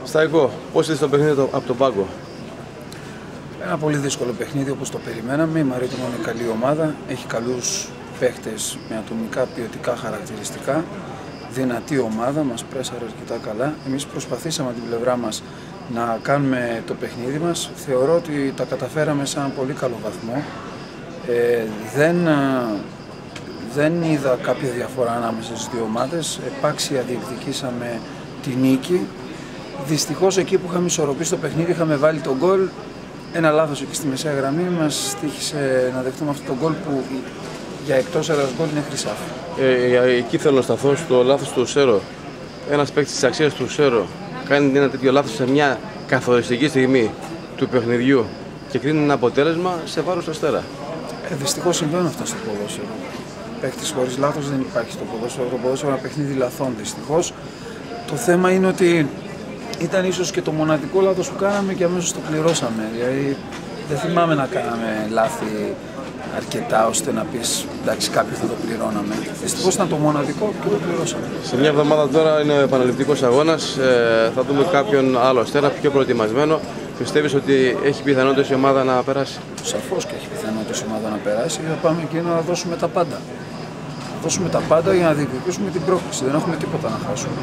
Σταϊκό, πώς είδες το παιχνίδι από τον πάγκο? Ένα πολύ δύσκολο παιχνίδι όπως το περιμέναμε. Η Μαρίτιμο είναι καλή ομάδα, έχει καλούς παίχτες με ατομικά ποιοτικά χαρακτηριστικά. Δυνατή ομάδα, μας πρέσαρε αρκετά καλά. Εμείς προσπαθήσαμε από την πλευρά μας να κάνουμε το παιχνίδι μας. Θεωρώ ότι τα καταφέραμε σε έναν πολύ καλό βαθμό. Δεν είδα κάποια διαφορά ανάμεσα στις δύο ομάδες. Επάξια διεκδικήσαμε τη νίκη. Δυστυχώς εκεί που είχαμε ισορροπήσει το παιχνίδι, είχαμε βάλει τον γκολ. Ένα λάθος εκεί στη μεσαία γραμμή μας τύχησε να δεχτούμε αυτό το γκολ που για εκτός έδρας γκολ είναι χρυσάφι. Εκεί θέλω να σταθώ στο λάθος του Ουσέρο. Ένας παίκτης της αξίας του Ουσέρο κάνει ένα τέτοιο λάθος σε μια καθοριστική στιγμή του παιχνιδιού και κρίνει ένα αποτέλεσμα σε βάρος του Αστέρα. Δυστυχώς συμβαίνουν αυτά στο ποδόσφαιρο. Παίκτης χωρίς λάθος δεν υπάρχει στο ποδόσφαιρο. Το ποδόσφαιρο είναι ένα παιχνίδι λαθών δυστυχώς. Το θέμα είναι ότι ήταν ίσως και το μοναδικό λάθος που κάναμε και αμέσως το πληρώσαμε. Δηλαδή δεν θυμάμαι να κάναμε λάθη αρκετά ώστε να πεις εντάξει κάποιοι θα το πληρώναμε. Δυστυχώς ήταν το μοναδικό και το πληρώσαμε. Σε μια εβδομάδα τώρα είναι ο επαναληπτικός αγώνας. Θα δούμε κάποιον άλλο Αστέρα πιο προετοιμασμένο. Πιστεύεις ότι έχει πιθανότητες η ομάδα να περάσει? Σαφώς και έχει πιθανότητες η ομάδα να περάσει και θα πάμε εκεί να δώσουμε τα πάντα. Θα δώσουμε τα πάντα για να διεκδικήσουμε την πρόκληση. Δεν έχουμε τίποτα να χάσουμε.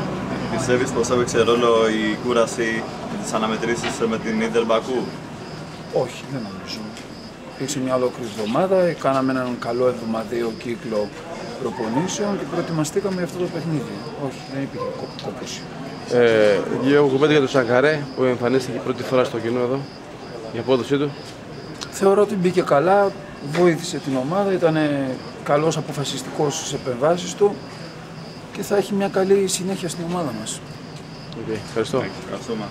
Πιστεύεις πως έπαιξε ρόλο η κούραση και τις αναμετρήσεις με την Ίντερ Μπακού? Όχι, δεν νομίζω. Υπήρξε μια ολόκληρη εβδομάδα, κάναμε έναν καλό εβδομαδιαίο κύκλο προπονήσεων και προετοιμαστήκαμε για αυτό το παιχνίδι. Όχι, δεν υπήρχε κόπωση. Δύο κουβέντες για τον Σακαρέ που εμφανίστηκε πρώτη φορά στο κοινό εδώ, η απόδοσή του. Θεωρώ ότι μπήκε καλά, βοήθησε την ομάδα, ήταν καλός αποφασιστικός στις επεμβάσεις του και θα έχει μια καλή συνέχεια στην ομάδα μας. Ευχαριστώ. Ευχαριστούμε.